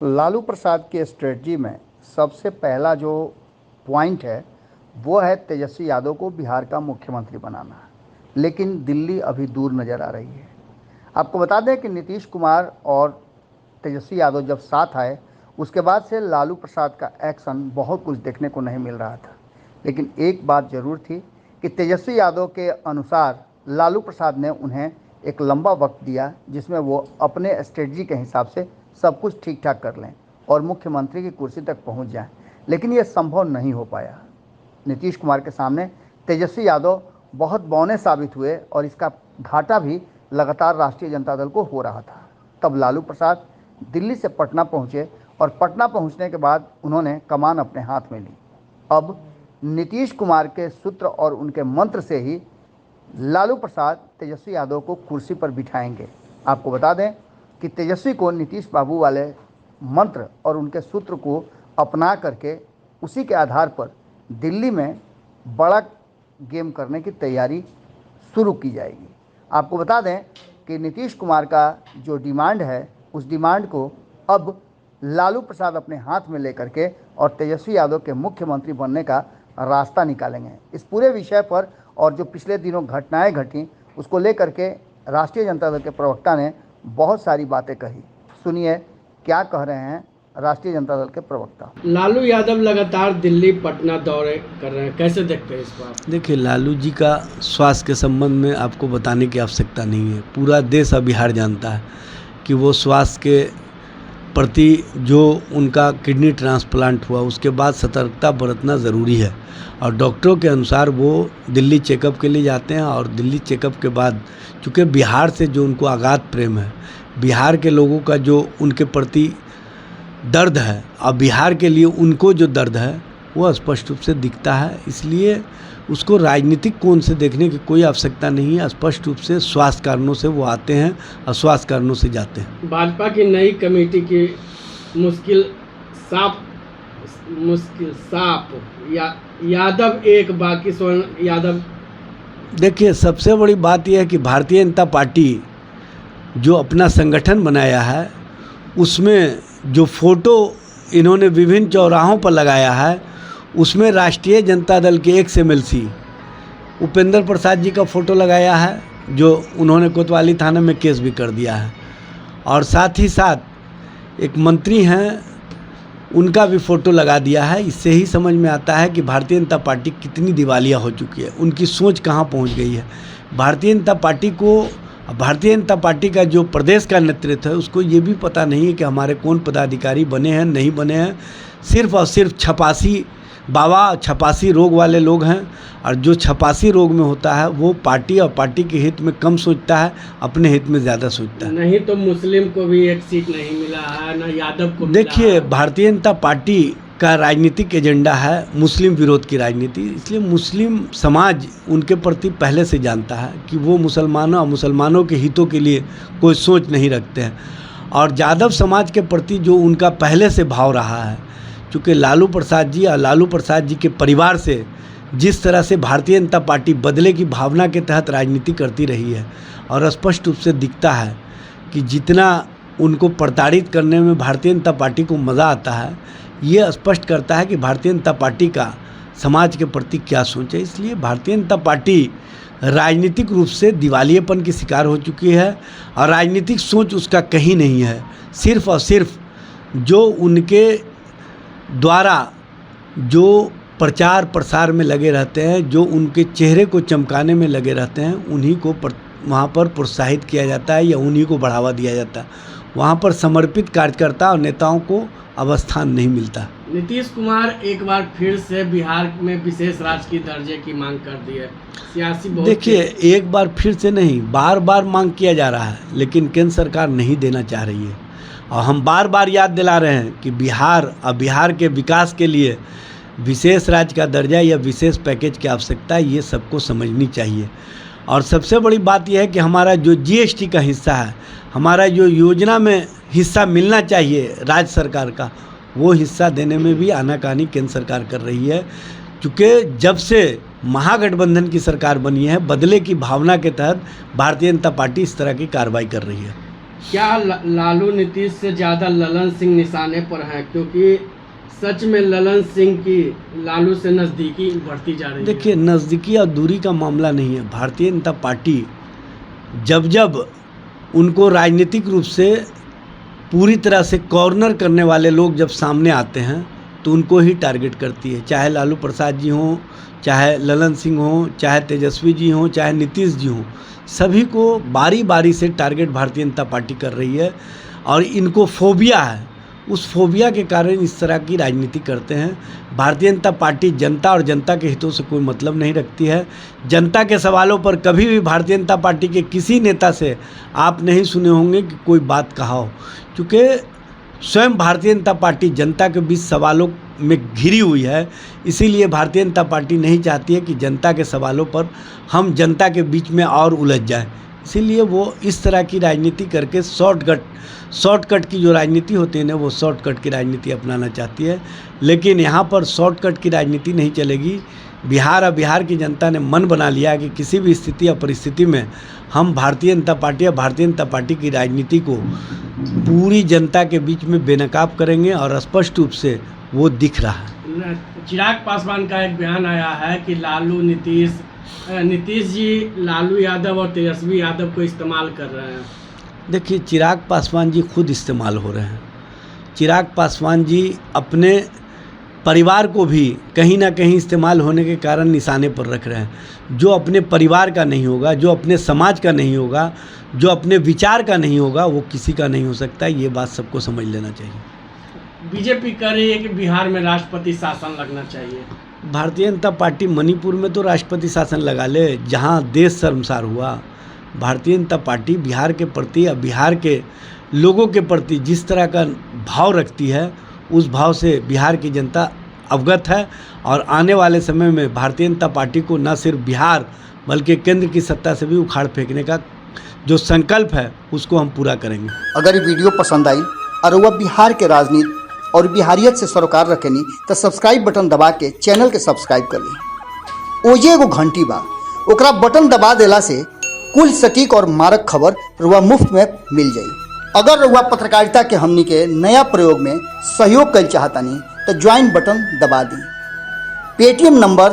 लालू प्रसाद की स्ट्रेटजी में सबसे पहला जो पॉइंट है वो है तेजस्वी यादव को बिहार का मुख्यमंत्री बनाना। लेकिन दिल्ली अभी दूर नज़र आ रही है। आपको बता दें कि नीतीश कुमार और तेजस्वी यादव जब साथ आए उसके बाद से लालू प्रसाद का एक्शन बहुत कुछ देखने को नहीं मिल रहा था। लेकिन एक बात ज़रूर थी कि तेजस्वी यादव के अनुसार लालू प्रसाद ने उन्हें एक लंबा वक्त दिया जिसमें वो अपने स्ट्रेटजी के हिसाब से सब कुछ ठीक ठाक कर लें और मुख्यमंत्री की कुर्सी तक पहुंच जाएं। लेकिन ये संभव नहीं हो पाया। नीतीश कुमार के सामने तेजस्वी यादव बहुत बौने साबित हुए और इसका घाटा भी लगातार राष्ट्रीय जनता दल को हो रहा था। तब लालू प्रसाद दिल्ली से पटना पहुंचे और पटना पहुंचने के बाद उन्होंने कमान अपने हाथ में ली। अब नीतीश कुमार के सूत्र और उनके मंत्र से ही लालू प्रसाद तेजस्वी यादव को कुर्सी पर बिठाएंगे। आपको बता दें कि तेजस्वी को नीतीश बाबू वाले मंत्र और उनके सूत्र को अपना करके उसी के आधार पर दिल्ली में बड़ा गेम करने की तैयारी शुरू की जाएगी। आपको बता दें कि नीतीश कुमार का जो डिमांड है उस डिमांड को अब लालू प्रसाद अपने हाथ में लेकर के और तेजस्वी यादव के मुख्यमंत्री बनने का रास्ता निकालेंगे। इस पूरे विषय पर और जो पिछले दिनों घटनाएं घटी उसको लेकर के राष्ट्रीय जनता दल के प्रवक्ता ने बहुत सारी बातें कही। सुनिए क्या कह रहे हैं राष्ट्रीय जनता दल के प्रवक्ता। लालू यादव लगातार दिल्ली पटना दौरे कर रहे हैं, कैसे देखते हैं इस बात? देखिए, लालू जी का स्वास्थ्य के संबंध में आपको बताने की आवश्यकता नहीं है। पूरा देश अब बिहार जानता है कि वो स्वास्थ्य के प्रति जो उनका किडनी ट्रांसप्लांट हुआ उसके बाद सतर्कता बरतना ज़रूरी है और डॉक्टरों के अनुसार वो दिल्ली चेकअप के लिए जाते हैं। और दिल्ली चेकअप के बाद चूँकि बिहार से जो उनको अगाध प्रेम है, बिहार के लोगों का जो उनके प्रति दर्द है और बिहार के लिए उनको जो दर्द है वो स्पष्ट रूप से दिखता है। इसलिए उसको राजनीतिक कोण से देखने की कोई आवश्यकता नहीं है। स्पष्ट रूप से स्वास्थ्य कारणों से वो आते हैं और स्वास्थ्य कारणों से जाते हैं। भाजपा की नई कमेटी की मुश्किल साफ यादव एक बाकी स्वर्ण यादव। देखिए, सबसे बड़ी बात यह है कि भारतीय जनता पार्टी जो अपना संगठन बनाया है उसमें जो फोटो इन्होंने विभिन्न चौराहों पर लगाया है उसमें राष्ट्रीय जनता दल के एक्स MLC उपेंद्र प्रसाद जी का फ़ोटो लगाया है जो उन्होंने कोतवाली थाने में केस भी कर दिया है। और साथ ही साथ एक मंत्री हैं उनका भी फ़ोटो लगा दिया है। इससे ही समझ में आता है कि भारतीय जनता पार्टी कितनी दिवालिया हो चुकी है, उनकी सोच कहाँ पहुँच गई है। भारतीय जनता पार्टी का जो प्रदेश का नेतृत्व है उसको ये भी पता नहीं है कि हमारे कौन पदाधिकारी बने हैं नहीं बने हैं। सिर्फ और सिर्फ छपासी रोग वाले लोग हैं और जो छपासी रोग में होता है वो पार्टी और पार्टी के हित में कम सोचता है, अपने हित में ज़्यादा सोचता है। नहीं तो मुस्लिम को भी एक सीट नहीं मिला है, ना यादव को। देखिए, भारतीय जनता पार्टी का राजनीतिक एजेंडा है मुस्लिम विरोध की राजनीति। इसलिए मुस्लिम समाज उनके प्रति पहले से जानता है कि वो मुसलमानों और मुसलमानों के हितों के लिए कोई सोच नहीं रखते हैं। और यादव समाज के प्रति जो उनका पहले से भाव रहा है, चूँकि लालू प्रसाद जी और लालू प्रसाद जी के परिवार से जिस तरह से भारतीय जनता पार्टी बदले की भावना के तहत राजनीति करती रही है और स्पष्ट रूप से दिखता है कि जितना उनको प्रताड़ित करने में भारतीय जनता पार्टी को मज़ा आता है, ये स्पष्ट करता है कि भारतीय जनता पार्टी का समाज के प्रति क्या सोच है। इसलिए भारतीय जनता पार्टी राजनीतिक रूप से दिवालियेपन की शिकार हो चुकी है और राजनीतिक सोच उसका कहीं नहीं है। सिर्फ और सिर्फ जो उनके द्वारा जो प्रचार प्रसार में लगे रहते हैं, जो उनके चेहरे को चमकाने में लगे रहते हैं, उन्हीं को वहाँ पर प्रोत्साहित किया जाता है या उन्हीं को बढ़ावा दिया जाता है। वहाँ पर समर्पित कार्यकर्ता और नेताओं को अवस्थान नहीं मिलता। नीतीश कुमार एक बार फिर से बिहार में विशेष राज्य की दर्जे की मांग कर दी है। सियासी देखिए, एक बार फिर से नहीं, बार बार मांग किया जा रहा है, लेकिन केंद्र सरकार नहीं देना चाह रही है। और हम बार बार याद दिला रहे हैं कि बिहार के विकास के लिए विशेष राज्य का दर्जा या विशेष पैकेज की आवश्यकता है, ये सबको समझनी चाहिए। और सबसे बड़ी बात यह है कि हमारा जो GST का हिस्सा है, हमारा जो योजना में हिस्सा मिलना चाहिए राज्य सरकार का, वो हिस्सा देने में भी आनाकानी केंद्र सरकार कर रही है। क्योंकि जब से महागठबंधन की सरकार बनी है, बदले की भावना के तहत भारतीय जनता पार्टी इस तरह की कार्रवाई कर रही है। क्या लालू नीतीश से ज़्यादा ललन सिंह निशाने पर हैं, क्योंकि सच में ललन सिंह की लालू से नज़दीकी बढ़ती जा रही है? देखिए, नज़दीकी और दूरी का मामला नहीं है। भारतीय जनता पार्टी जब जब उनको राजनीतिक रूप से पूरी तरह से कॉर्नर करने वाले लोग जब सामने आते हैं तो उनको ही टारगेट करती है, चाहे लालू प्रसाद जी हों, चाहे ललन सिंह हों, चाहे तेजस्वी जी हों, चाहे नीतीश जी हों, सभी को बारी बारी से टारगेट भारतीय जनता पार्टी कर रही है। और इनको फोबिया है, उस फोबिया के कारण इस तरह की राजनीति करते हैं। भारतीय जनता पार्टी जनता और जनता के हितों से कोई मतलब नहीं रखती है। जनता के सवालों पर कभी भी भारतीय जनता पार्टी के किसी नेता से आप नहीं सुने होंगे कि कोई बात कहा हो, क्योंकि स्वयं भारतीय जनता पार्टी जनता के बीच सवालों में घिरी हुई है। इसीलिए भारतीय जनता पार्टी नहीं चाहती है कि जनता के सवालों पर हम जनता के बीच में और उलझ जाएं। इसीलिए वो इस तरह की राजनीति करके शॉर्टकट की जो राजनीति होती है ना, वो शॉर्टकट की राजनीति अपनाना चाहती है। लेकिन यहाँ पर शॉर्टकट की राजनीति नहीं चलेगी। बिहार की जनता ने मन बना लिया है कि किसी भी स्थिति या परिस्थिति में हम भारतीय जनता पार्टी की राजनीति को पूरी जनता के बीच में बेनकाब करेंगे और स्पष्ट रूप से वो दिख रहा है। चिराग पासवान का एक बयान आया है कि नीतीश जी लालू यादव और तेजस्वी यादव को इस्तेमाल कर रहे हैं। देखिए, चिराग पासवान जी खुद इस्तेमाल हो रहे हैं। चिराग पासवान जी अपने परिवार को भी कहीं ना कहीं इस्तेमाल होने के कारण निशाने पर रख रहे हैं। जो अपने परिवार का नहीं होगा, जो अपने समाज का नहीं होगा, जो अपने विचार का नहीं होगा, वो किसी का नहीं हो सकता। ये बात सबको समझ लेना चाहिए। बीजेपी कह रही है कि बिहार में राष्ट्रपति शासन लगना चाहिए। भारतीय जनता पार्टी मणिपुर में तो राष्ट्रपति शासन लगा ले, जहाँ देश शर्मसार हुआ। भारतीय जनता पार्टी बिहार के प्रति या बिहार के लोगों के प्रति जिस तरह का भाव रखती है, उस भाव से बिहार की जनता अवगत है। और आने वाले समय में भारतीय जनता पार्टी को न सिर्फ बिहार बल्कि केंद्र की सत्ता से भी उखाड़ फेंकने का जो संकल्प है, उसको हम पूरा करेंगे। अगर ये वीडियो पसंद आई और वह बिहार के राजनीति और बिहारियत से सरोकार रखेनी तो सब्सक्राइब बटन दबा के चैनल के सब्सक्राइब कर ली। ओजे एगो घंटी बा, ओकरा बटन दबा देला से कुल सटीक और मारक खबर रुआ मुफ्त में मिल जाई। अगर रुआ पत्रकारिता के हमनी के नया प्रयोग में सहयोग कर चाहतानी तो ज्वाइन बटन दबा दी। Paytm number